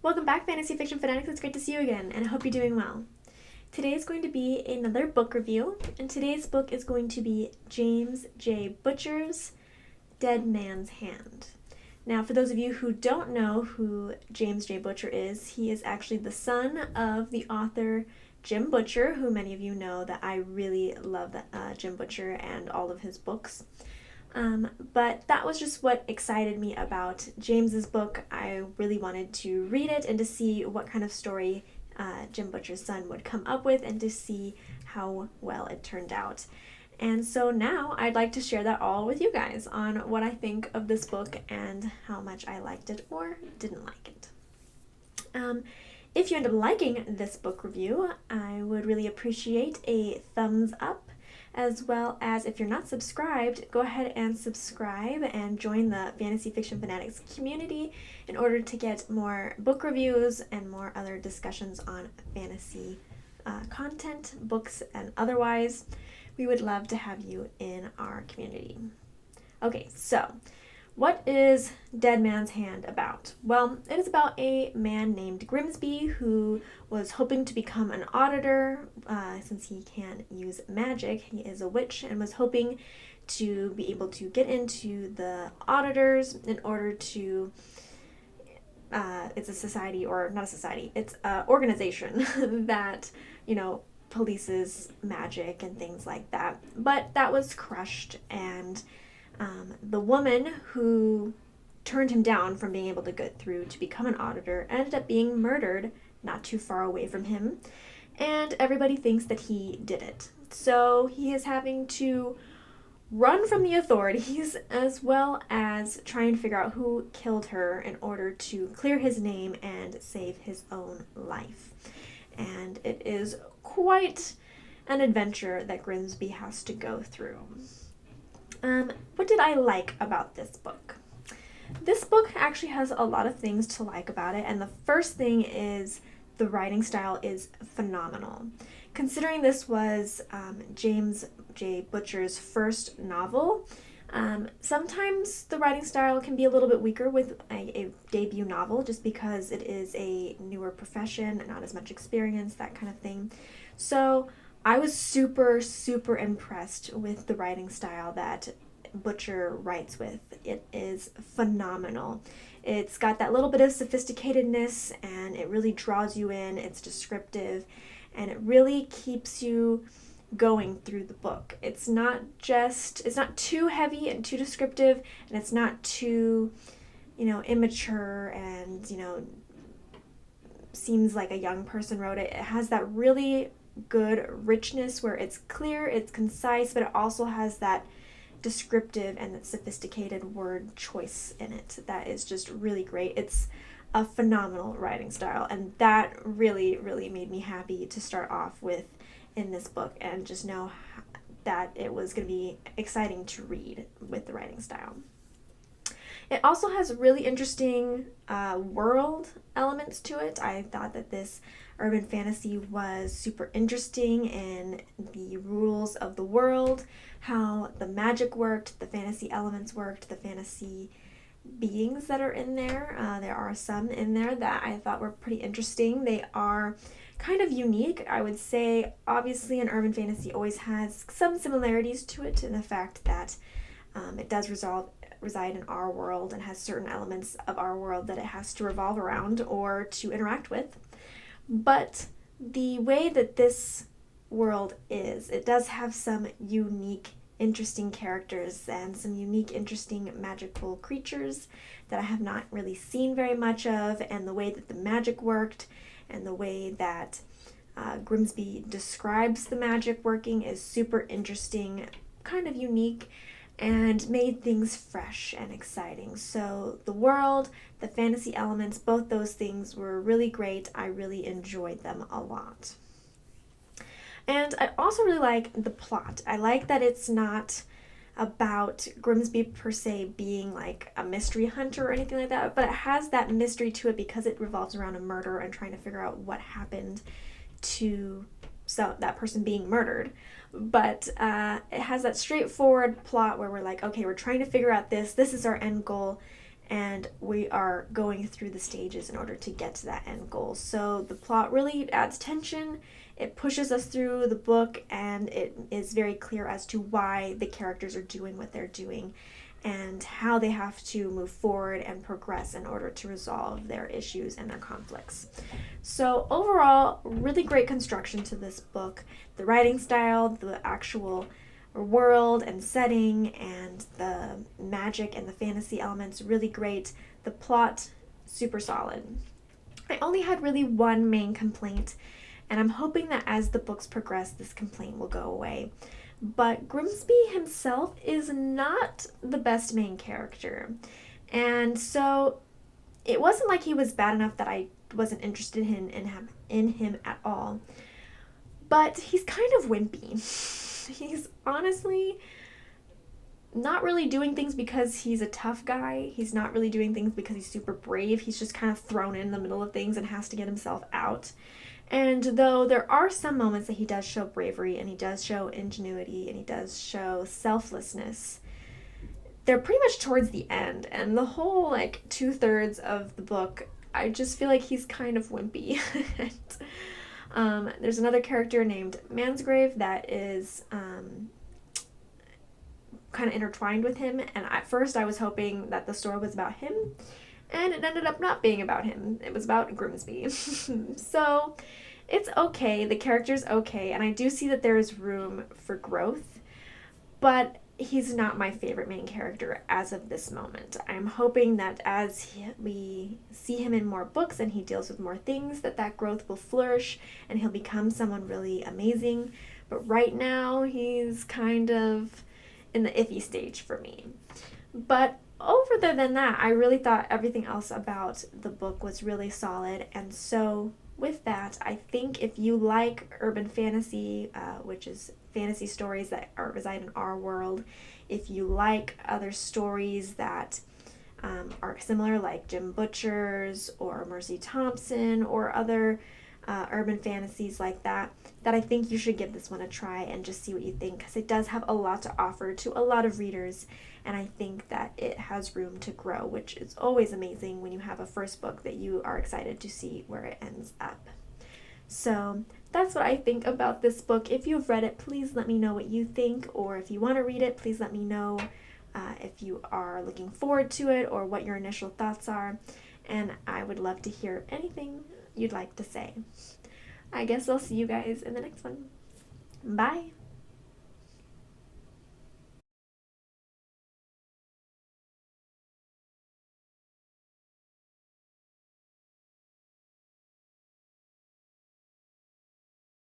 Welcome back, Fantasy Fiction Fanatics. It's great to see you again, and I hope you're doing well. Today is going to be another book review, and today's book is going to be James J. Butcher's Dead Man's Hand. Now, for those of you who don't know who James J. Butcher is, he is actually the son of the author Jim Butcher, who many of you know that I really love Jim Butcher and all of his books. But that was just what excited me about James's book. I really wanted to read it and to see what kind of story Jim Butcher's son would come up with and to see how well it turned out. And so now I'd like to share that all with you guys on what I think of this book and how much I liked it or didn't like it. If you end up liking this book review, I would really appreciate a thumbs up. As well as, if you're not subscribed, go ahead and subscribe and join the Fantasy Fiction Fanatics community in order to get more book reviews and more other discussions on fantasy content, books, and otherwise. We would love to have you in our community. Okay, so what is Dead Man's Hand about? Well, it is about a man named Grimsby who was hoping to become an auditor since he can't use magic. He is a witch and was hoping to be able to get into the auditors in order to, it's a society, or not a society, it's an organization that, polices magic and things like that. But that was crushed, and the woman who turned him down from being able to get through to become an auditor ended up being murdered not too far away from him, and everybody thinks that he did it. So he is having to run from the authorities as well as try and figure out who killed her in order to clear his name and save his own life. And it is quite an adventure that Grimsby has to go through. What did I like about this book? This book actually has a lot of things to like about it, and the first thing is the writing style is phenomenal. Considering this was James J. Butcher's first novel, sometimes the writing style can be a little bit weaker with a debut novel just because it is a newer profession, not as much experience, that kind of thing. So I was super, super impressed with the writing style that Butcher writes with. It is phenomenal. It's got that little bit of sophisticatedness, and it really draws you in. It's descriptive, and it really keeps you going through the book. It's not too heavy and too descriptive, and it's not too, immature and, seems like a young person wrote it. It has that really good richness where it's clear, it's concise, but it also has that descriptive and that sophisticated word choice in it that is just really great. It's a phenomenal writing style, and that really, really made me happy to start off with in this book and just know that it was going to be exciting to read with the writing style. It also has really interesting world elements to it. I thought that this urban fantasy was super interesting in the rules of the world, how the magic worked, the fantasy elements worked, the fantasy beings that are in there. There are some in there that I thought were pretty interesting. They are kind of unique. I would say, obviously, an urban fantasy always has some similarities to it in the fact that it does reside in our world and has certain elements of our world that it has to revolve around or to interact with. But the way that this world is, it does have some unique, interesting characters and some unique, interesting magical creatures that I have not really seen very much of, and the way that the magic worked and the way that Grimsby describes the magic working is super interesting, kind of unique, and made things fresh and exciting. So the world, the fantasy elements, both those things were really great. I really enjoyed them a lot. And I also really like the plot. I like that it's not about Grimsby per se being like a mystery hunter or anything like that, but it has that mystery to it because it revolves around a murder and trying to figure out what happened to that person being murdered. But it has that straightforward plot where we're like, okay, we're trying to figure out this is our end goal, and we are going through the stages in order to get to that end goal. So the plot really adds tension, it pushes us through the book, and it is very clear as to why the characters are doing what they're doing and how they have to move forward and progress in order to resolve their issues and their conflicts. So overall, really great construction to this book. The writing style, the actual world and setting, and the magic and the fantasy elements, really great. The plot, super solid. I only had really one main complaint, and I'm hoping that as the books progress, this complaint will go away. But Grimsby himself is not the best main character. And so it wasn't like he was bad enough that I wasn't interested in him at all. But he's kind of wimpy. He's honestly not really doing things because he's a tough guy. He's not really doing things because he's super brave. He's just kind of thrown in the middle of things and has to get himself out. And though there are some moments that he does show bravery and he does show ingenuity and he does show selflessness, they're pretty much towards the end. And the whole, 2/3 of the book, I just feel like he's kind of wimpy. There's another character named Mansgrave that is kind of intertwined with him. And at first I was hoping that the story was about him, and it ended up not being about him. It was about Grimsby. So it's okay. The character's okay. And I do see that there is room for growth. But he's not my favorite main character as of this moment. I'm hoping that as we see him in more books and he deals with more things, that growth will flourish and he'll become someone really amazing. But right now, he's kind of in the iffy stage for me. But other than that, I really thought everything else about the book was really solid. And so with that, I think if you like urban fantasy, which is fantasy stories that reside in our world, if you like other stories that are similar, like Jim Butcher's or Mercy Thompson or other urban fantasies like that, I think you should give this one a try and just see what you think, because it does have a lot to offer to a lot of readers, and I think that it has room to grow, which is always amazing when you have a first book that you are excited to see where it ends up. So that's what I think about this book. If you've read it, please let me know what you think, or if you want to read it, please let me know if you are looking forward to it or what your initial thoughts are, and I would love to hear anything you'd like to say. I guess I'll see you guys in the next one. Bye!